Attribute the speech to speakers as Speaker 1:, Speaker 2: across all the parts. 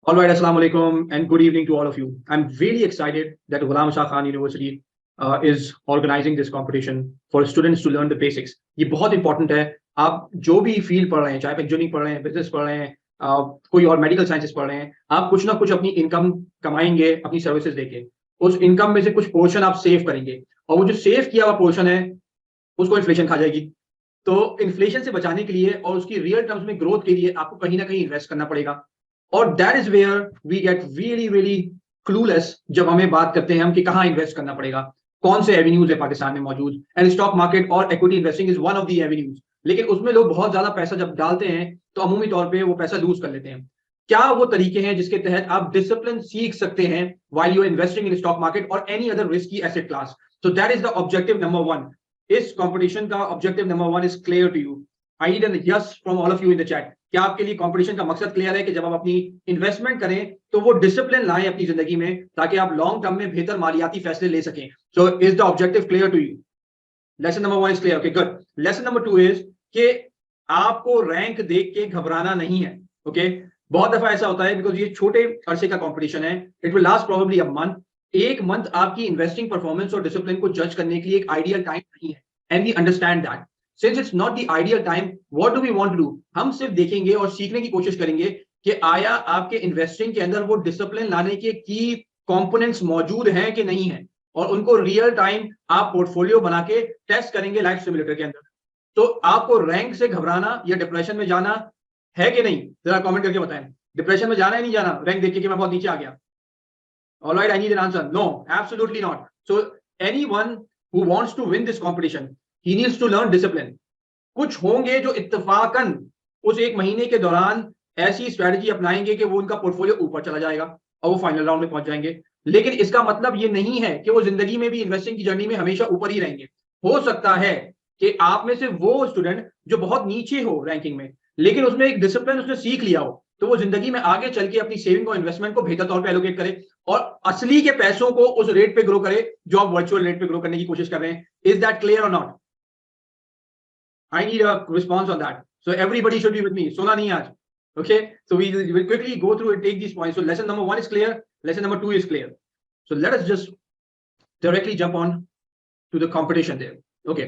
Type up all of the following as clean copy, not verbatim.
Speaker 1: All right, Assalamu alaikum and good evening to all of you. I'm really excited that Ghulam Shah Khan University is organizing this competition for students to learn the basics. ये बहुत important है. आप जो भी field पढ़ रहे हैं, चाहे आप इंजीनियरिंग पढ़ रहे हैं, बिजनेस पढ़ रहे हैं, कोई और मेडिकल साइंसेस पढ़ रहे हैं, आप कुछ ना कुछ अपनी इनकम कमाएंगे अपनी सर्विसेज देके. उस इनकम में से कुछ पोर्शन आप सेव करेंगे और वो जो सेव किया हुआ पोर्शन है उसको इन्फ्लेशन खा जाएगी. तो इन्फ्लेशन से बचाने के लिए और उसकी रियल टर्म्स में ग्रोथ के लिए आपको कहीं ना कहीं इन्वेस्ट करना पड़ेगा. और that is where we get really really clueless जब हमें बात करते हैं हम कि कहाँ इन्वेस्ट करना पड़ेगा, कौन से एवेन्यूज है पाकिस्तान में मौजूद. एंड स्टॉक मार्केट और equity investing is one of the avenues. लेकिन उसमें लोग बहुत ज्यादा पैसा जब डालते हैं तो अमूमी तौर पे वो पैसा लूज कर लेते हैं. क्या वो तरीके हैं जिसके तहत आप डिसिप्लिन सीख सकते हैं while you are investing in stock market or any other risky asset class? So that is the objective number one. इस कंपटीशन का objective number one is clear to you. I need an yes from all of you in the chat. क्या आपके लिए competition का मकसद clear है कि जब आप अपनी इन्वेस्टमेंट करें तो वो डिसिप्लिन लाएं अपनी जिंदगी में ताकि आप लॉन्ग टर्म में बेहतर मालियाती फैसले ले सकें. So is the objective clear to you? Lesson number one is clear. Okay, good. Lesson number two is कि आपको रैंक देख के घबराना नहीं है. ओके, बहुत दफा ऐसा होता है बिकॉज ये छोटे अरसे का कंपटीशन है. It will last probably a month. एक मंथ आपकी इन्वेस्टिंग परफॉर्मेंस और डिसिप्लिन को जज करने के लिए एक आइडियल टाइम नहीं है. And we understand that. Since it's not the ideal time, what do we want to do? हम सिर्फ देखेंगे और सीखने की कोशिश करेंगे कि आया आपके इन्वेस्टिंग के अंदर वो डिसिप्लिन लाने के की कंपोनेंट्स मौजूद हैं कि नहीं है, और उनको रियल टाइम आप पोर्टफोलियो बना के टेस्ट करेंगे लाइफ सिमुलेटर के अंदर. तो आपको रैंक से घबराना या डिप्रेशन में जाना है कि नहीं? जरा कमेंट करके बताएं. डिप्रेशन में जाना है नहीं जाना रैंक देख के कि मैं बहुत नीचे आ गया? All right, I need an answer. No, absolutely not. So anyone who wants to win this competition, he needs to learn discipline. कुछ होंगे जो इत्तेफाकन उस एक महीने के दौरान ऐसी स्ट्रेटजी अपनाएंगे कि वो उनका पोर्टफोलियो ऊपर चला जाएगा और वो फाइनल राउंड में पहुंच जाएंगे. लेकिन इसका मतलब ये नहीं है कि वो जिंदगी में भी इन्वेस्टिंग की जर्नी में हमेशा ऊपर ही रहेंगे. हो सकता है कि आप में से वो स्टूडेंट जो बहुत नीचे हो रैंकिंग में, लेकिन उसमें एक डिसिप्लिन उसने सीख लिया हो, तो वो जिंदगी में आगे चल के अपनी सेविंग और इन्वेस्टमेंट को बेहतर तौर पे एलोकेट करे और असली के पैसों को उस रेट पे ग्रो करे जो आप वर्चुअल रेट पे ग्रो करने की कोशिश कर रहे हैं. इज दैट क्लियर और not? I need a response on that. So everybody should be with me. सोना नहीं आज. Okay, so we will quickly go through and take these points. So lesson number one is clear. Lesson number two is clear. So let us just directly jump on to the competition there. Okay.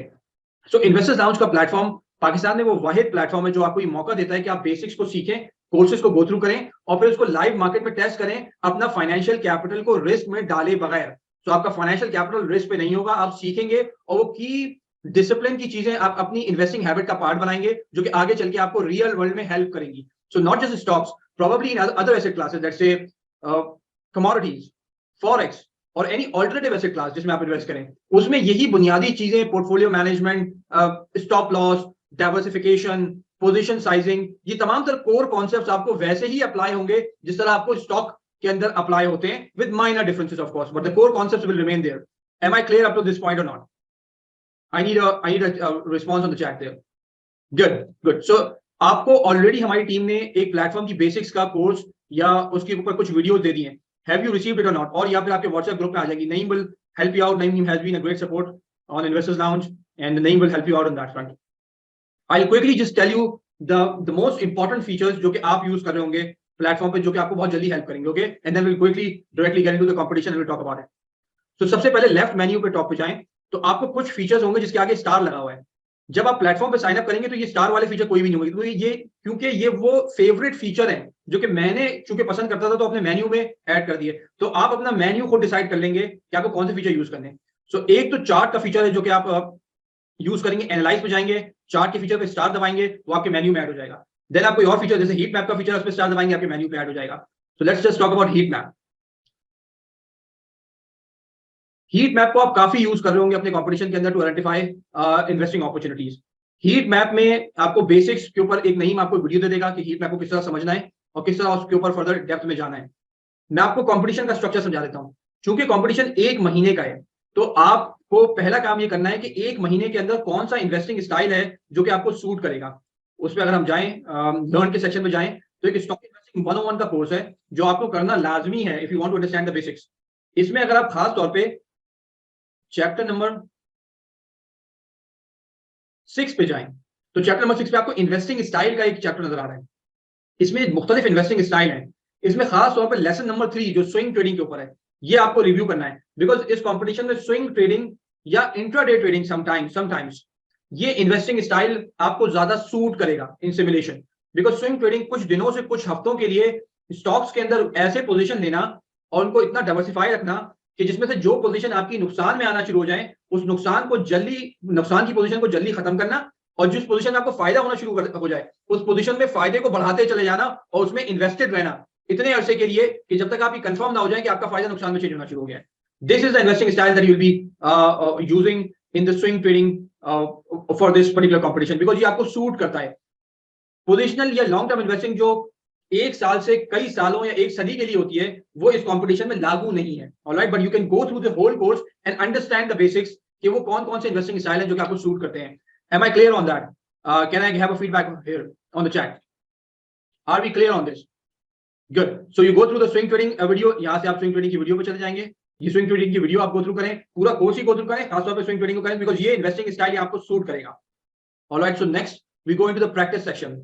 Speaker 1: So Investors Lounge का platform Pakistan में वो वाहिद platform है जो आपको ये मौका देता है कि आप बेसिक्स को सीखें, कोर्सेज को गो थ्रू करें और फिर उसको लाइव मार्केट में टेस्ट करें, अपना फाइनेंशियल कैपिटल को रिस्क में डाले बगैर. तो आपका फाइनेंशियल कैपिटल रिस्क पे नहीं होगा. आप सीखेंगे और वो की डिसिप्लिन की चीजें आप अपनी इन्वेस्टिंग हैबिट का पार्ट बनाएंगे जो कि आगे चल के आपको रियल वर्ल्ड में हेल्प करेंगी. So not just stocks, probably in other asset classes, let's say commodities, forex और any alternative asset class जिसमें आप इन्वेस्ट करें, उसमें यही बुनियादी चीजें portfolio management, stop loss, diversification, position sizing, ये तमाम तरह कोर कॉन्सेप्ट्स आपको वैसे ही अप्लाई होंगे जिस तरह आपको स्टॉक के अंदर अप्लाई होते हैं, with minor differences of course, but the core concepts will remain there. Am I clear up to this point or not? I need a response on the chat there. Good, good. So आपको already हमारी team ने एक platform की basics का course या उसके ऊपर कुछ वीडियोस दे दिए हैं. हैव यू रिसीव्ड इट और नॉट? और या फिर आपके व्हाट्सएप ग्रुप में आ जाएगी. Naeem will help you out. Naeem has been a great support on investors lounge and Naeem will help you out on that front. I will quickly just tell you the most important features जो कि आप use कर रहे होंगे platform पे, जो कि आपको बहुत जल्दी हेल्प करेंगे. Okay, and then will quickly directly get into the competition and will talk about it. तो सबसे पहले लेफ्ट मेन्यू पे टॉप पे जाएं तो आपको कुछ फीचर्स होंगे जिसके आगे स्टार लगा हुआ है. जब आप प्लेटफॉर्म पे साइन अप करेंगे तो ये स्टार वाले फीचर कोई भी नहीं होंगे, क्योंकि ये वो फेवरेट फीचर है जो कि मैंने चूंकि पसंद करता था तो अपने मेन्यू में ऐड कर दिए. तो आप अपना मेन्यू खुद डिसाइड कर लेंगे कि आपको कौन से फीचर यूज करने हैं. सो एक तो चार्ट का फीचर है जो कि आप यूज करेंगे. एनालाइज पे जाएंगे, चार्ट के फीचर पे स्टार दबाएंगे, वो आपके मेन्यू में ऐड हो जाएगा. देन आप कोई और फीचर जैसे हीट मैप का फीचर, उस पर स्टार दबाएंगे, आपके मेन्यू पे ऐड हो जाएगा. So let's just talk about heat map. Heat map को आप काफी यूज कर रहे होंगे अपने कंपटीशन के अंदर to identify investing opportunities. Heat map में आपको बेसिक्स के ऊपर एक नईम आपको वीडियो दे देगा कि हीट मैप को किस तरह समझना है और किस तरह उसके ऊपर फर्दर डेप्थ में जाना है. मैं आपको कंपटीशन का स्ट्रक्चर समझा देता हूं. चूंकि कंपटीशन एक महीने का है तो आपको पहला काम ये करना है कि एक महीने के अंदर कौन सा इन्वेस्टिंग स्टाइल है जो कि आपको सूट करेगा. उस पर अगर हम जाएं, लर्न के सेक्शन में जाएं, तो एक स्टॉक इन्वेस्टिंग 101 का कोर्स है जो आपको करना लाजमी है if you want to understand the basics. इसमें अगर आप खास तौर पे चैप्टर नंबर 6 पे जाएं तो चैप्टर नंबर 6 पे आपको इन्वेस्टिंग स्टाइल का एक चैप्टर नजर आ रहा है. इसमें मुख्तलिफ इन्वेस्टिंग स्टाइल है. इसमें खास तौर पर लेसन नंबर 3 जो स्विंग ट्रेडिंग के ऊपर है, ये आपको रिव्यू करना है, बिकॉज इस कंपटीशन में स्विंग ट्रेडिंग या इंट्राडे ट्रेडिंग समटाइम्स ये इन्वेस्टिंग स्टाइल आपको ज्यादा सूट करेगा इन सिमुलेशन, बिकॉज स्विंग ट्रेडिंग कुछ दिनों से कुछ हफ्तों के लिए स्टॉक्स के अंदर ऐसे पोजीशन लेना और उनको इतना डाइवर्सिफाई रखना कि जिसमें से जो पोजीशन आपकी नुकसान में आना शुरू हो जाए, उस नुकसान की पोजीशन को जल्दी खत्म करना, और जिस पोजीशन में आपको फायदा होना शुरू हो जाए उस पोजीशन में फायदे को बढ़ाते चले जाना और उसमें इन्वेस्टेड रहना इतने अरसे के लिए कि जब तक आप कंफर्म ना हो जाए कि आपका फायदा नुकसान में चेंज होना शुरू हो गया है. This is the investing style that you will be using in the swing trading for this particular competition, because ये आपको सूट करता है. पोजिशनल या लॉन्ग टर्म इन्वेस्टिंग जो एक साल से कई सालों या एक सदी के लिए होती है, वो इस कंपटीशन में लागू नहीं है. Alright, but you can go through the whole course and understand the basics कि वो कौन कौन से इन्वेस्टिंग स्टाइल है जो कि आपको सूट करते हैं. Am I clear on that? Can I have a feedback here on the chat? Are we clear on this? Good. So you go through the swing trading video. यहाँ से आप swing trading की video पे चले जाएंगे. ये swing trading की video आप गो थ्रू करें, पूरा कोर्स ही गो थ्रू करें, खासतौर पर स्विंग ट्रेडिंग को करें, बिकॉज ये इन्वेस्टिंग स्टाइल आपको सूट करेगा. Alright, so next we go into the practice section.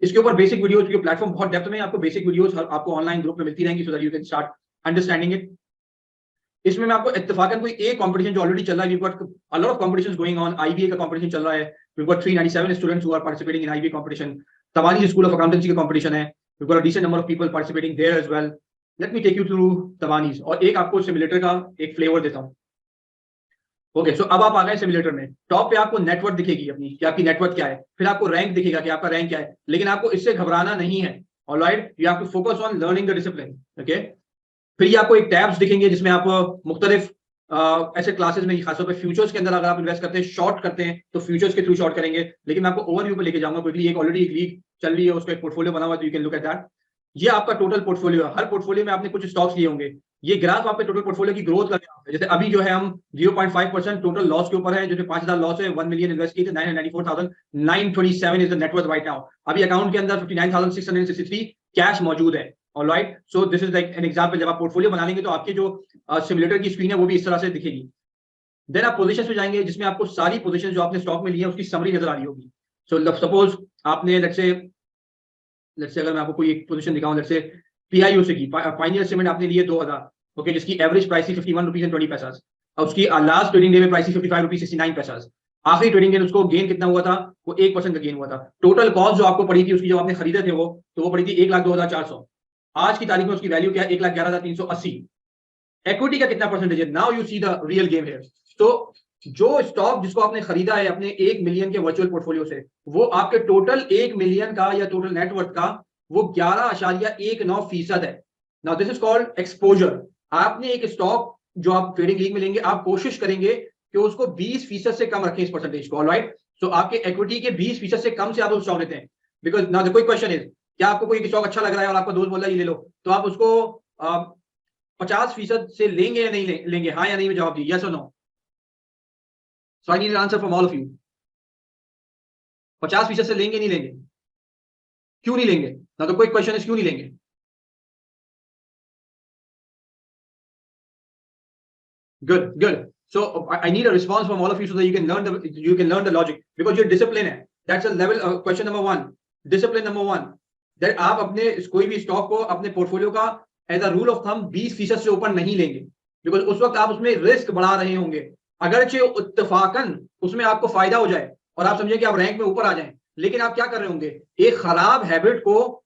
Speaker 1: इसके ऊपर बेसिक वीडियोस, क्योंकि प्लेटफॉर्म बहुत डेप्थ में, आपको बेसिक वीडियोस आपको ऑनलाइन ग्रुप में मिलती रहेंगी, so that you can start understanding it. इसमें मैं आपको इत्तेफाकन कोई एक कंपटीशन जो ऑलरेडी चल रहा है, we got a lot of competitions going on. IBA का कंपटीशन चल रहा है. We got 397 students who are participating in IBA competition. Tabani school of accountancy का कंपटीशन है. We got a decent number of people participating there as well. Let me take you through Tabani's, और एक आपको simulator का एक फ्लेवर देता हूं. Okay, सो अब आप आ गए सिमुलेटर में. टॉप पे आपको नेटवर्थ दिखेगी अपनी, कि आपकी नेटवर्थ क्या है, फिर आपको रैंक दिखेगा कि आपका रैंक क्या है, लेकिन आपको इससे घबराना नहीं है. Alright, you have to focus on learning the discipline. Okay, फिर ये आपको एक टैब्स दिखेंगे जिसमें आप मुख्तलिफ ऐसे क्लासेस में, खासतौर पे फ्यूचर्स के अंदर अगर आप इन्वेस्ट करते हैं, शॉर्ट करते हैं, तो फ्यूचर्स के थ्रू शॉर्ट करेंगे. लेकिन मैं आपको ओवरव्यू पे लेके जाऊंगा क्विकली. एक ऑलरेडी एक लीग चल रही है, उसका एक पोर्टफोलियो बना हुआ है, तो you can look at that. ये आपका टोटल पोर्टफोलियो है. हर पोर्टफोलियो में आपने कुछ स्टॉक्स लिए होंगे. ये ग्राफ आपके टोटल पोर्टफोलियो की ग्रोथ का ग्राफ है. जैसे अभी जो है हम 0.5% टोटल लॉस के ऊपर है. जो 5,000 लॉस है, 1 मिलियन इन्वेस्ट किए थे, 994,927 is the net worth right now. अभी अकाउंट के अंदर 59,663 कैश मौजूद है. Alright, so this is like an example. जब आप पोर्टफोलियो बना लेंगे तो आपकी जो सिमुलेटर की स्क्रीन है वो भी इस तरह से दिखेगी. देन आप पोजीशंस पे जाएंगे, जिसमें आपको सारी पोजीशंस जो आपने स्टॉक में ली है उसकी समरी नजर आ रही होगी. सो सपोज आपने लेट्स से अगर मैं आपको कोई एक पोजीशन दिखाऊं, लेट्स से पीआईयू से की पाइनियर सीमेंट आपने लिए 2000, ओके, जिसकी एवरेज प्राइस थी 51 रुपीज एंड 20 पैसा. और उसकी लास्ट ट्रेडिंग डे में प्राइस थी 55 रुपीज 69 पैसा. आखिरी ट्रेडिंग डे उसको गेन कितना हुआ था? वो 1% का गेन हुआ था. टोटल कॉस्ट जो आपको पड़ी थी उसकी, जब आपने खरीदे थे वो, तो वो पड़ी थी 1,02,400. आज की तारीख में उसकी वैल्यू क्या है? 1,11,380. इक्विटी का कितना परसेंटेज है? Now you see the real game here. तो जो स्टॉक जिसको आपने खरीदा है अपने 1 मिलियन के वर्चुअल पोर्टफोलियो से, वो आपके टोटल 1 मिलियन का या टोटल नेटवर्थ का वो 11.19% है. Now this is called exposure. आपने एक स्टॉक जो आप ट्रेडिंग लीग में लेंगे, आप कोशिश करेंगे कि उसको 20% से कम रखें इस परसेंटेज को. ऑलराइट, सो आपके इक्विटी के 20% से कम से आप स्टॉक लेते हैं. बिकॉज नाउ द कोई क्वेश्चन इज, क्या आपको कोई स्टॉक अच्छा लग रहा है और आपका दोस्त बोल रहा है ये ले लो, तो आप उसको 50% से लेंगे या नहीं लेंगे? हाँ या नहीं में जवाब दीजिए, यस और no. So I need an answer from all of you. 50% से लेंगे नहीं लेंगे? क्यों नहीं लेंगे? ना तो कोई क्वेश्चन इज, क्यों नहीं लेंगे? Good. So I need a response from all of you so that you can learn the logic, because your discipline है. That's a level question number 1. Discipline number 1. That आप अपने कोई भी स्टॉक को अपने पोर्टफोलियो का as a rule of thumb 20% से ऊपर नहीं लेंगे, बिकॉज उस वक्त आप उसमें रिस्क बढ़ा रहे होंगे. अगरचे इत्तेफाकन उसमें आपको फायदा हो जाए और आप समझे कि आप रैंक में ऊपर आ जाएं, लेकिन आप क्या कर रहे होंगे? एक खराब हैबिट को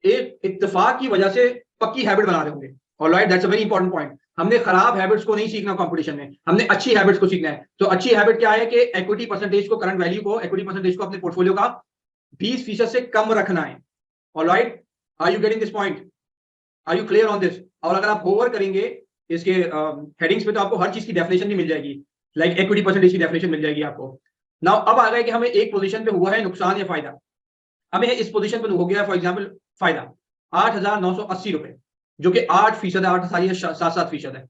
Speaker 1: एक इत्तेफाक की वजह से पक्की हैबिट बना रहे होंगे. Alright, that's a very important point. हमने खराब हैबिट्स को नहीं सीखना कंपटीशन में, हमने अच्छी हैबिट्स को सीखना है. तो अच्छी हैबिट क्या है कि इक्विटी परसेंटेज को, करंट वैल्यू को, इक्विटी परसेंटेज को अपने पोर्टफोलियो का 20% से कम रखना है. Alright, are you getting this point? Are you clear on this? और अगर आप होवर करेंगे इसके हेडिंग्स पे, तो आपको हर चीज की डेफिनेशन भी मिल जाएगी. लाइक इक्विटी परसेंटेज की डेफिनेशन मिल जाएगी आपको. नाउ अब आ गए कि हमें एक पोजीशन पे हुआ है नुकसान या फायदा. हमें इस पोजीशन पे हो गया फॉर एग्जांपल फायदा 8,980 रुपए, जो कि 8% है, 8.77% है.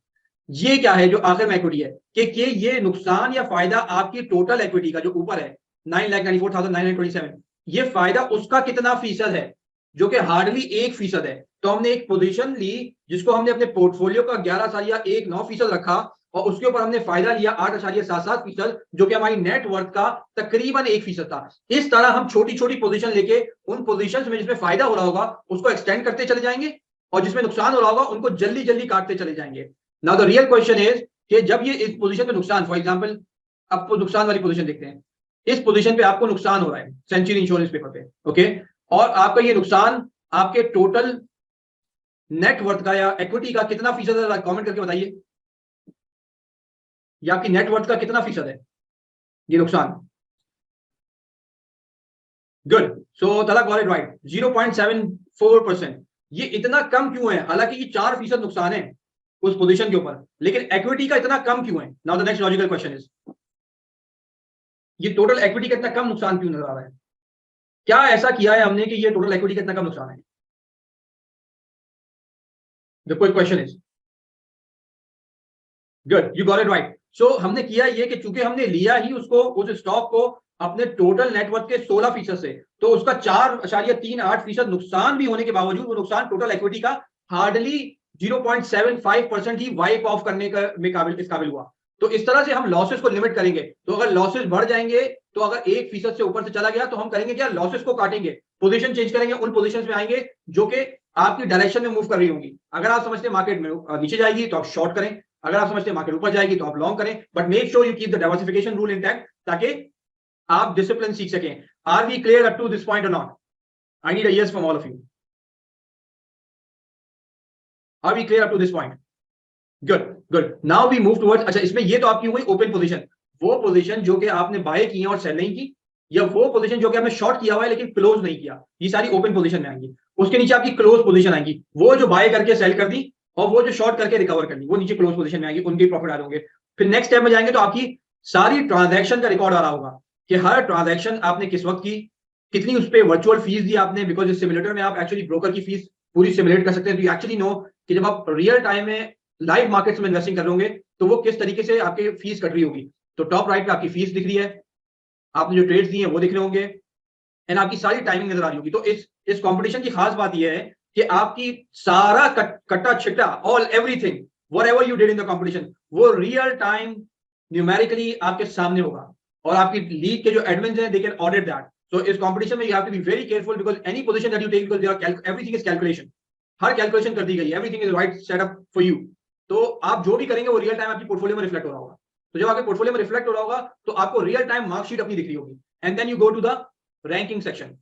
Speaker 1: ये क्या है जो आखिर में इक्विटी है? कि ये नुकसान या फायदा आपकी टोटल इक्विटी का जो ऊपर है 9,94,927, ये फायदा उसका कितना फीसद है? जो कि हार्डली 1% है. तो हमने एक पोजीशन ली जिसको हमने अपने पोर्टफोलियो का 11.19% रखा, और उसके ऊपर हमने फायदा लिया 8.77%, जो कि हमारी नेटवर्थ का तकरीबन 1% था. इस तरह हम छोटी छोटी पोजीशन लेके उन पोजीशंस में जिसमें फायदा हो रहा होगा उसको एक्सटेंड करते चले जाएंगे, और जिसमें नुकसान हो रहा होगा उनको जल्दी जल्दी काटते चले जाएंगे। Now the real question is कि जब ये इस पोजीशन पे नुकसान, फॉर एग्जांपल आपको नुकसान वाली पोजीशन देखते हैं, इस पोजीशन पे आपको नुकसान हो रहा है सेंचुरी इंश्योरेंस पेपर पे, ओके, और आपका ये नुकसान आपके टोटल नेटवर्थ का या इक्विटी का कितना फीसद है, कमेंट करके बताइए, या आपकी नेटवर्थ का कितना फीसद है ये नुकसान। गुड, सो तला गॉट इट राइट, 0.74%। ये इतना कम क्यों है? हालांकि ये 4% नुकसान है उस पोजीशन के ऊपर, लेकिन इक्विटी का इतना कम क्यों है? Now the next logical question is, ये टोटल इक्विटी का इतना कम नुकसान क्यों नजर आ रहा है? क्या ऐसा किया है हमने कि ये टोटल इक्विटी का इतना कम नुकसान है? The quick question is, good, you got it right. So हमने किया ये कि चूंकि हमने लिया ही उसको, उस स्टॉक को अपने टोटल नेटवर्थ के 16% से, तो उसका 4.38% नुकसान भी होने के बावजूद वो नुकसान टोटल इक्विटी का हार्डली 0.75% ही वाइप ऑफ करने का इस काबिल हुआ। तो इस तरह से हम लॉसेस को लिमिट करेंगे। तो अगर लॉसेस बढ़ जाएंगे, तो अगर 1% से ऊपर से चला गया, तो हम करेंगे क्या? लॉसेस को काटेंगे, पोजीशन चेंज करेंगे, उन पोजीशंस में आएंगे जो कि आपकी डायरेक्शन में मूव कर रही होंगी। अगर आप समझते हैं मार्केट में नीचे जाएगी तो आप शॉर्ट करें, अगर आप समझते हैं मार्केट ऊपर जाएगी तो आप लॉन्ग करें, but make sure you keep the diversification rule intact, ताकि आप डिसिप्लिन सीख सकें। Are we clear up to this point और not? I need a yes from all of you. Are we clear up to this point? Good, good. Now we move towards, अच्छा इसमें ये तो आपकी हुई ओपन पोजीशन, वो position जो कि आपने बाय की है और सेल नहीं की, या वो पोजीशन जो कि आपने शॉर्ट किया हुआ है लेकिन क्लोज नहीं किया, ये सारी ओपन पोजीशन में आएंगी। उसके नीचे आपकी क्लोज पोजीशन आएंगी, वो जो बाय करके सेल कर दी और वो जो शॉर्ट करके रिकवर कर दी, वो नीचे क्लोज पोजीशन में आएंगी, उनके प्रॉफिट आ होंगे। फिर नेक्स्ट स्टेप में जाएंगे तो आपकी सारी ट्रांजैक्शन का रिकॉर्ड आ रहा होगा कि हर ट्रांजैक्शन आपने किस वक्त की, कितनी उस पर वर्चुअल फीस दी आपने, बिकॉज इस सिमुलेटर में आप एक्चुअली ब्रोकर की फीस पूरी सिमुलेट कर सकते हैं। तो यू एक्चुअली नो कि जब आप रियल टाइम में लाइव मार्केट्स में इन्वेस्टिंग कर रहे होंगे तो वो किस तरीके से आपके फीस कट रही होगी। तो टॉप राइट पे आपकी फीस दिख रही है, आपने जो ट्रेड्स दी हैं वो दिख रहे होंगे, एंड आपकी सारी टाइमिंग नजर आ रही होगी। तो इस कंपटीशन की खास बात यह है कि आपकी सारा कट्टा छिट्टा, all everything whatever you did in the competition, वो रियल टाइम न्यूमेरिकली आपके सामने होगा, और आपकी लीग के जो एडमिन हैं दे कैन ऑडिट दैट। So इस कंपटीशन में you have to be very careful because any position that you take, because there are everything is calculation, her calculation कर दी गई है, everything is right setup for you. तो आप जो भी करेंगे वो रियल टाइम आपकी पोर्टफोलियो में रिफ्लेक्ट हो रहा होगा। तो जब आपके पोर्टफोलियो में रिफ्लेक्ट हो रहा होगा तो आपको रियल टाइम मार्कशीट अपनी दिख रही होगी, and then you go to the ranking section.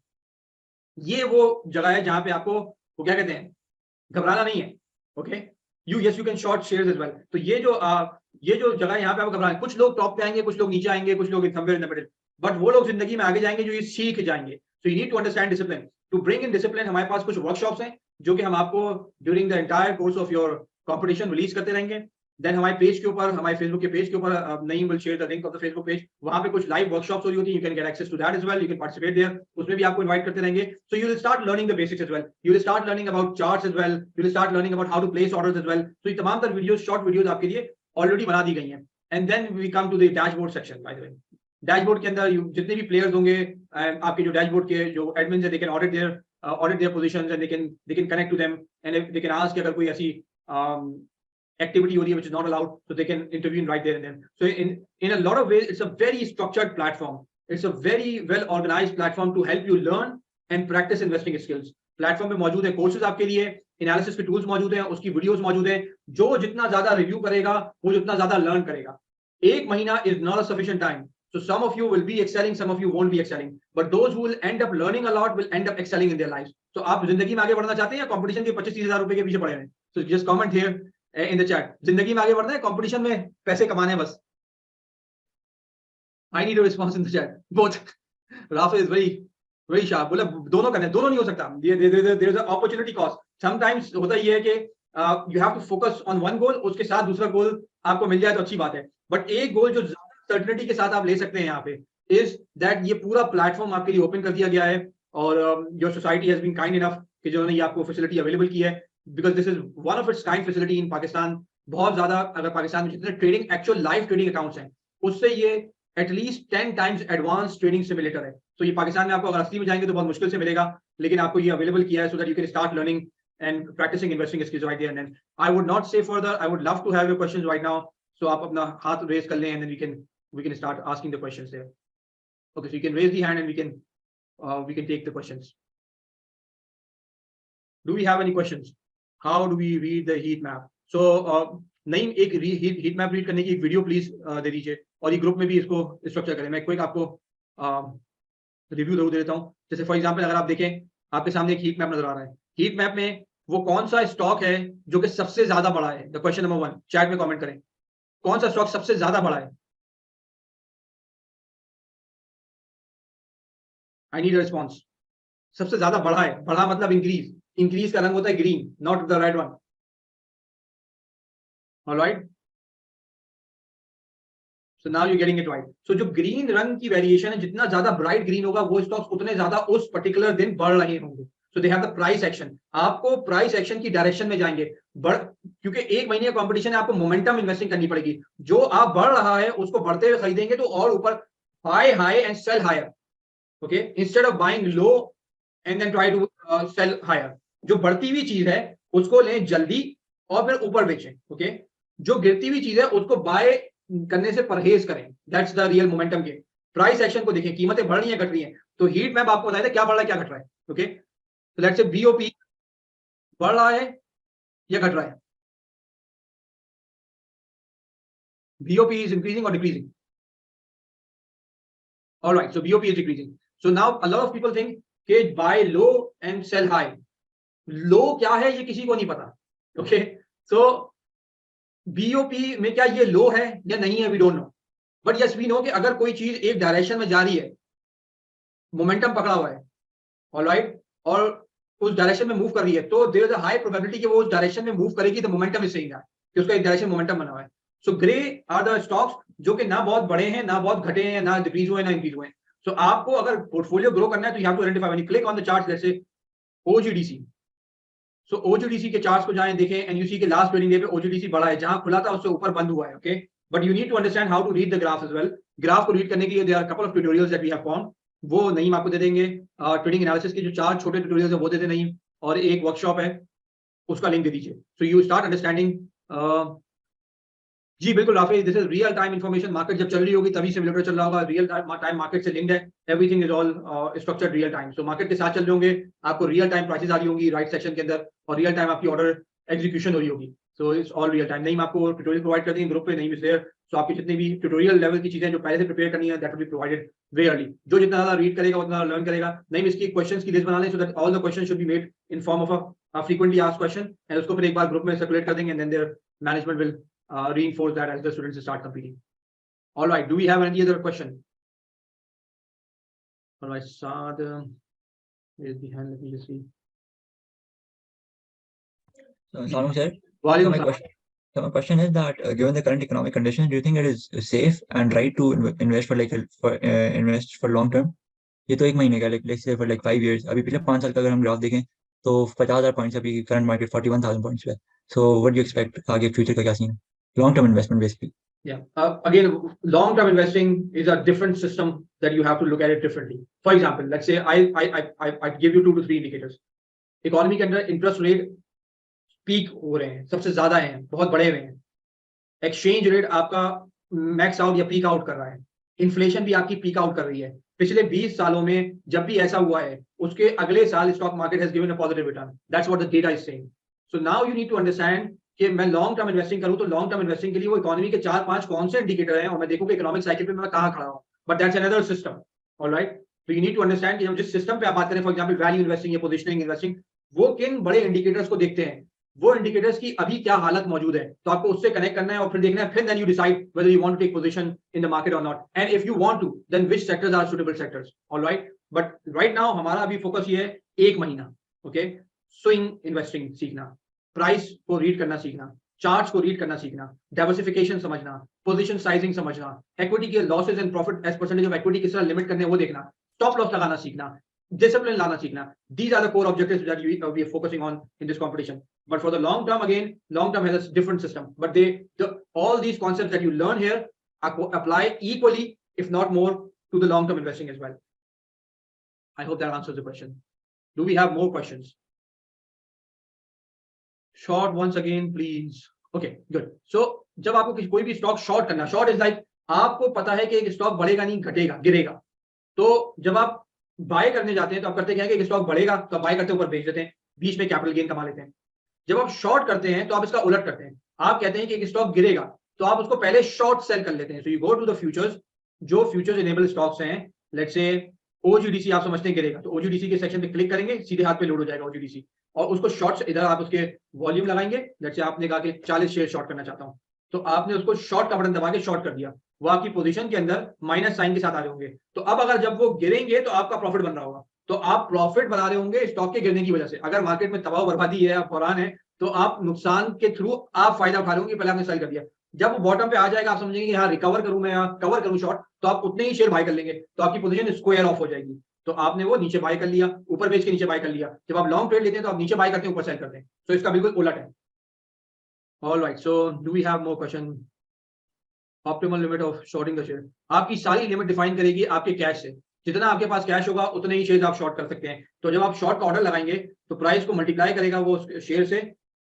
Speaker 1: ये वो जगह है जहां पे आपको वो क्या कहते हैं, घबराना नहीं है। Okay, you can short shares as well. तो ये जो जगह है यहाँ पे आपको घबराना, कुछ लोग टॉप पे आएंगे, कुछ लोग नीचे आएंगे, कुछ लोग somewhere in the middle, but वो लोग जिंदगी में आगे जाएंगे जो ये सीख जाएंगे। So you need to understand discipline. To bring in discipline हमारे पास कुछ वर्कशॉप्स हैं जो कि हम आपको during the entire course of your competition release करते रहेंगे। देन हमारे पेज के ऊपर, हमारे फेसबुक के पेज के ऊपर, Naeem will share the link of the Facebook page, वहां पे कुछ लाइव वर्कशॉप्स हो रही होती है, you can get access to that as well, you can participate there, उसमें भी आपको इनवाइट करते रहेंगे। So you will start learning the basics as well, you will start learning about charts as well, you will start learning about how to place orders as well. तो ये तमाम तर videos, short videos आपके लिए already बना दी गई हैं। And then we come to the dashboard section. By the way, dashboard के अंदर जितने भी प्लेयर्स होंगे, आपके जो डैशबोर्ड के जो एडमिन है, they can audit their positions and they can connect to them, and they can ask कि अगर कोई ऐसी activity हो रही है which is not allowed, so they can intervene right there and then. So in a lot of ways it's a very structured platform, it's a very well organized platform to help you learn and practice investing skills. Platform पे मौजूद है courses आपके लिए, analysis के tools मौजूद हैं, उसकी videos मौजूद हैं। जो जितना ज्यादा रिव्यू करेगा वो जितना ज्यादा लर्न करेगा। एक महीना is not a sufficient time, so some of you will be excelling, some of you won't be excelling, but those who will end up learning a lot will end up excelling in their lives. So आप जिंदगी में आगे बढ़ना चाहते हैं या competition के 25-30 हजार रुपए के पीछे पड़े हैं? So just comment here in the chat, जिंदगी में आगे बढ़ना है, कंपटीशन में पैसे कमाने हैं बस? I need a response in the chat. Both. Rafa is very sharp. बोला दोनों करने, दोनों नहीं हो सकता। There is an opportunity cost. Sometimes होता ये है कि you have to focus on one goal, उसके साथ दूसरा गोल आपको मिल जाए तो अच्छी बात है, बट एक गोल जो सर्टेनिटी के साथ आप ले सकते हैं यहाँ पे इज दैट ये पूरा प्लेटफॉर्म आपके लिए ओपन कर दिया गया है, और your society has been kind enough कि जो ये आपको फैसिलिटी अवेलेबल की है, because this is one of its kind facility in Pakistan. बहुत ज्यादा, अगर पाकिस्तान में जितने trading actual live trading accounts हैं उससे ये at least 10 times advance trading simulator है। तो ये पाकिस्तान में आपको अगर असली में जाएंगे तो बहुत मुश्किल से मिलेगा, लेकिन आपको ये अवेलेबल किया है सो that you can start learning and practicing investing skills right there and then. I would not say further, I would love to have your questions right now, so आप अपना हाथ raise कर लें and then we can start asking the questions there. Okay, so you can raise the hand and we can take the questions. Do we have any questions? How do we read the heat map? So नहीं, एक heat map read करने की एक video please दे दीजिए, और ये group में भी इसको स्ट्रक्चर करें। मैं क्विक आपको रिव्यू जरूर दे देता हूँ। जैसे फॉर एग्जाम्पल अगर आप देखें, आपके सामने एक हीट मैप नजर आ रहा है। हीट मैप में वो कौन सा स्टॉक है जो कि सबसे ज्यादा बड़ा है? द क्वेश्चन नंबर 1 चैट में कमेंट करें, कौन सा स्टॉक सबसे ज्यादा बड़ा है? I need response. सबसे ज्यादा बड़ा है, बड़ा मतलब इंक्रीज, इंक्रीज का रंग होता है green, not the red one. Alright, so now you getting it right. So जो ग्रीन रंग की वेरिएशन है, जितना ज्यादा ब्राइट ग्रीन होगा वो स्टॉक्स उतने ज्यादा उस पर्टिकुलर दिन बढ़ रहे होंगे। So they have the price action, आपको प्राइस एक्शन की डायरेक्शन में जाएंगे। बढ़, क्योंकि एक महीने का कंपटीशन है, आपको मोमेंटम इन्वेस्टिंग करनी पड़ेगी। जो आप बढ़ रहा है उसको बढ़ते हुए खरीदेंगे तो और ऊपर, buy high and sell higher, okay, instead of buying low and then try to sell higher. जो बढ़ती हुई चीज है उसको लें जल्दी और फिर ऊपर बेचें, ओके। जो गिरती हुई चीज है उसको बाय करने से परहेज करें। That's the real momentum game. Price action को देखें, कीमतें बढ़ रही हैं घट रही हैं, तो हीट मैप आपको बताया था क्या बढ़ रहा है क्या घट रहा है, ओके। तो लेट्स से बीओपी बढ़ रहा है या घट रहा है? बीओपी इज इंक्रीजिंग और decreasing? Alright, so BOP is decreasing. So now a lot of people think कि buy low and sell high. Low क्या है ये किसी को नहीं पता, ओके। सो बीओपी में क्या ये लो है या नहीं है, we don't know. But yes we know कि अगर कोई चीज एक डायरेक्शन में जा रही है, मोमेंटम पकड़ा हुआ है, ऑलराइट, और उस डायरेक्शन में मूव कर रही है, तो there is a high probability कि वो उस डायरेक्शन में मूव करेगी, तो मोमेंटम इज सेइंग दैट कि उसका एक डायरेक्शन मोमेंटम बना हुआ है। So grey are the stocks जो कि ना बहुत बड़े हैं, ना बहुत घटे हैं, ना डिक्रीज हुए, ना इंक्रीज हुए। सो आपको अगर पोर्टफोलियो ग्रो करना है तो you have to identify, when you click on the chart जैसे ओजीडीसी। सो ओजीडीसी के चार्ट्स को जाएं देखें, एंड यू सी के लास्ट ट्रेडिंग डे पे ओजीडीसी बढ़ा है, जहां खुला था उससे ऊपर बंद हुआ है, okay. But you need to understand how to read the graph as well. Graph को रीड करने के लिए there are couple of tutorials that we have found, वो नहीं आपको दे देंगे। ट्रेडिंग एनालिसिस के जो 4 छोटे ट्यूटोरियल्स है वो दे दें नहीं, और एक वर्कशॉप है उसका लिंक दे दीजिए। So you start understanding. जी बिल्कुल Rafi, this is real time information. Market जब चल रही होगी तभी सिमुलेटर चल रहा होगा, रियल टाइम मार्केट से लिंक्ड है। Everything is all structured real time. So market के साथ चल रहे होंगे, आपको रियल टाइम प्राइसेस आ रही होंगी राइट सेक्शन के अंदर, और रियल टाइम आपकी ऑर्डर एग्जीक्यूशन हो रही होगी। So it's all real time. नहीं, मैं आपको ट्यूटोरियल प्रोवाइड कर देंगे ग्रुप पे, नहीं मिस देयर। सो आपकी जितनी भी ट्यूटोरियल लेवल की चीजें जो पहले से प्रिपेयर करनी है, that will be provided very early. जो जितना ज्यादा रीड करेगा उतना लर्न करेगा। नहीं, इसकी क्वेश्चंस की लिस्ट बना लें, so that all the questions should be made in form of a frequently asked question, and उसको फिर एक बार ग्रुप में सर्कुलेट कर देंगे, and then their management will reinforce that as the students start competing. All right, do we have any other question? All right, Saad is behind. Let me just see.
Speaker 2: Salman sir,
Speaker 1: Walaikum
Speaker 2: my
Speaker 1: salam.
Speaker 2: question. So my question is that given the current economic conditions, do you think it is safe and right to invest invest for long term? ये तो एक महीने का, let's say for like 5 years. अभी पिछले 5 साल का अगर हम ग्राफ देखें तो 50,000 पॉइंट्स, अभी करंट मार्केट 41,000 पॉइंट्स पे। So what do you expect आगे फ्यूचर का क्या सीन है? Long term investment basically.
Speaker 1: Yeah. Again, long-term investing is a different system that you have to look at it differently. For example, let's say I give you 2 to 3 indicators. Economy के अंदर interest rate peak हो रहे हैं, सबसे ज्यादा हैं, बहुत बड़े हुए हैं। एक्सचेंज रेट आपका मैक्स आउट या पीक आउट कर रहा है। इन्फ्लेशन भी आपकी पीक आउट कर रही है। पिछले 20 सालों में जब भी ऐसा हुआ है, उसके अगले साल stock market has given a positive return. That's what the data is saying. So now you need to understand कि मैं लॉन्ग टर्म इन्वेस्टिंग करूं, तो लॉन्ग टर्म इन्वेस्टिंग के लिए वो इकोनॉमी के 4-5 कौन से इंडिकेटर हैं, और मैं देखूं कि इकोनॉमिक साइकिल पे मैं कहां खड़ा हूं। But that's another system, alright. तो यू नीड टू अंडरस्टैंड कि जिस सिस्टम पे आप बात करें, फॉर एग्जांपल वैल्यू इन्वेस्टिंग या पोजीशनिंग इन्वेस्टिंग, वो किन बड़े इंडिकेटर्स को देखते हैं, वो इंडिकेटर्स की अभी क्या हालत मौजूद है, तो आपको उससे कनेक्ट करना है और फिर देखना है, फिर then you decide whether you want to take position in the market और not, and if you want to then which sectors are suitable sectors, alright. But right now हमारा अभी फोकस ये है 1 महीना, ओके। स्विंग इन्वेस्टिंग सीखना, price को read करना सीखना, चार्ट्स को रीड करना सीखना, डाइवर्सिफिकेशन समझना, पोजीशन साइजिंग समझना, इक्विटी के losses and profit as percentage of equity किस तरह लिमिट करने वो देखना, स्टॉप लॉस लगाना सीखना, discipline लाना सीखना। These are the core objectives that we are focusing on in this competition. But for the long term, again, long term has a different system. But all these concepts that you learn here apply equally, if not more, to the long term investing as well. I hope that answers the question. Do we have more questions? Short once again, please. Okay, good. So जब आपको कोई भी stock short करना, short is like आपको पता है कि एक स्टॉक बढ़ेगा नहीं घटेगा गिरेगा, तो जब आप बाय करने जाते हैं तो आप करते क्या है कि स्टॉक बढ़ेगा तो बाय करते ऊपर बेच देते हैं, बीच में कैपिटल गेन कमा लेते हैं। जब आप शॉर्ट करते हैं तो आप इसका उलट करते हैं, आप कहते हैं कि एक स्टॉक गिरेगा तो आप उसको पहले शॉर्ट सेल कर लेते हैं। So you go to the futures, जो फ्यूचर्स इनेबल स्टॉक्स हैं, लेट्स से ओजीडीसी आप समझते हैं गिरेगा, तो ओजीडीसी के सेक्शन पे क्लिक करेंगे, सीधे हाथ पे लोड हो जाएगा ओजीडीसी, और उसको शॉर्ट इधर आप उसके वॉल्यूम लगाएंगे, लेट्स से आपने कहा कि 40 शेयर शॉर्ट करना चाहता हूं, तो आपने उसको शॉर्ट का बटन दबा के शॉर्ट कर दिया, वो आपकी पोजीशन के अंदर माइनस साइन के साथ आ रहे होंगे। तो अब अगर जब वो गिरेंगे तो आपका प्रॉफिट बन रहा होगा, तो आप प्रॉफिट बना रहे होंगे स्टॉक के गिरने की वजह से। अगर मार्केट में तबाह बर्बादी है, फौरान है, तो आप नुकसान के थ्रू आप फायदा उठा रहे होंगे, पहले आपने सेल कर दिया। जब वो बॉटम पे आ जाएगा, आप समझेंगे कि हाँ रिकवर करूं मैं, यहाँ कवर करूं शॉर्ट, तो आप उतने ही शेयर बाय कर लेंगे, तो आपकी पोजीशन स्क्वायर ऑफ हो जाएगी। तो आपने वो नीचे बाय कर लिया, ऊपर बेच के नीचे बाय कर लिया। जब आप लॉन्ग ट्रेड लेते हैं तो आप नीचे बाय करते हैं, ऊपर सेल करते हैं, तो इसका बिल्कुल उलट है। All right, so do we have more question? Optimal limit of shorting the share, आपकी सारी लिमिट डिफाइन करेगी आपके कैश से, जितना आपके पास कैश होगा उतने ही शेयर आप शॉर्ट कर सकते हैं। तो जब आप शॉर्ट का ऑर्डर लगाएंगे तो प्राइस को मल्टीप्लाई करेगा वो शेयर से,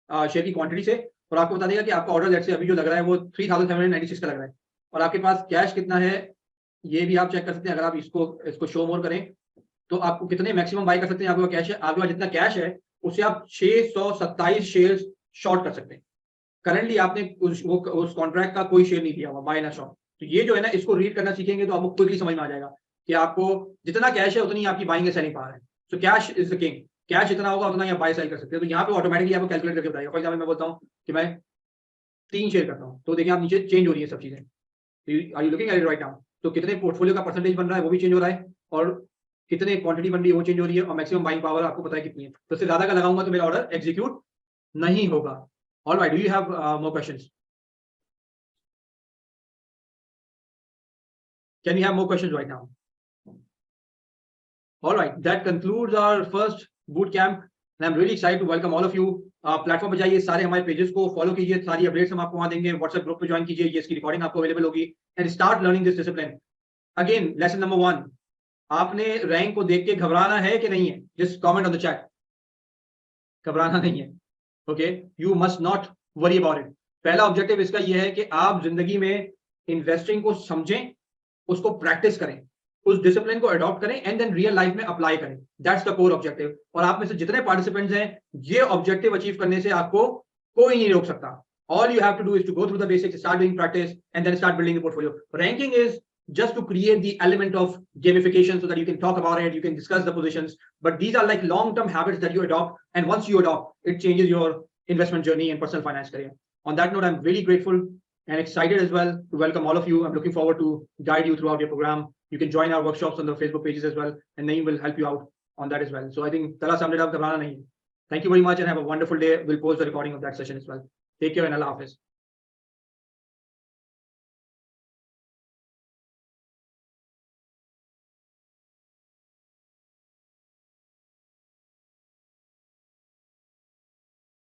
Speaker 1: शेयर की क्वांटिटी से, और आपको बता देगा कि आपका ऑर्डर जैसे अभी जो लग रहा है वो 3796 का लग रहा है, और आपके पास कैश कितना है ये भी आप चेक कर सकते हैं। अगर आप इसको शो मोर करें तो आपको कितने मैक्सिमम बाय कर सकते हैं, आपके पास कैश है, आपके पास जितना कैश है उससे आप 627 शेयर शॉर्ट कर सकते हैं। करंटली आपने उस कॉन्ट्रैक्ट का कोई शेयर नहीं दिया हुआ, बाय ना शॉर्ट। तो ये जो है ना, इसको रीड करना सीखेंगे तो आपको क्विकली समझ में आ जाएगा कि आपको जितना कैश है उतनी आपकी बाइंग सेलिंग पावर है। So cash is the king, cash जितना होगा उतना ही आप बाय सेल कर सकते हैं। तो यहाँ पे ऑटोमेटिकली आपको कैलकुलेट करके बताएगा। फॉर एग्जाम्पल मैं बोलता हूँ कि मैं 3 शेयर करता हूँ, तो देखिए आप नीचे चेंज हो रही है सब चीजें, are you looking at it right now? तो कितने पोर्टफोलियो का परसेंटेज बन रहा है वो भी चेंज हो रहा है, और कितने क्वांटिटी बन रही है वो चेंज हो रही है, और मैक्सिमम बाइंग पावर आपको पता है कितनी है। तो इससे ज्यादा का लगाऊंगा तो मेरा ऑर्डर एग्जीक्यूट नहीं होगा। All right, do you have more questions? Can we have more questions right now? All right, that concludes our first boot camp, and I'm really excited to welcome all of you. Platform पे जाइए, सारे हमारे pages को follow कीजिए, सारी updates हम आपको वहां देंगे। व्हाट्सएप ग्रुप पे ज्वाइन कीजिए, ये इसकी रिकॉर्डिंग आपको अवेलेबल होगी, and start learning this discipline. Again lesson number 1, आपने रैंक को देख के घबराना है कि नहीं है? Just comment on the chat, घबराना नहीं है। Okay, you must not worry about it. पहला ऑब्जेक्टिव इसका यह है कि आप जिंदगी में इन्वेस्टिंग को समझें, उसको प्रैक्टिस करें, उस डिसिप्लिन को अडॉप्ट करें, एंड देन रियल लाइफ में अप्लाई करें। That's the core objective. और आप में से जितने पार्टिसिपेंट्स हैं, ये ऑब्जेक्टिव अचीव करने से आपको कोई नहीं रोक सकता। All you have to do is to go through the basics, start doing practice, and then start building the portfolio. Ranking is just to create the element of gamification so that you can talk about it, you can discuss the positions. But these are like long-term habits that you adopt, and once you adopt, it changes your investment journey and personal finance career. On that note, I'm really grateful and excited as well to welcome all of you. I'm looking forward to guide you throughout your program. You can join our workshops on the Facebook pages as well, and Naeem will help you out on that as well. So I think Tala summed it up. Thank you very much and have a wonderful day. We'll post the recording of that session as well. Take care and Allah Hafiz.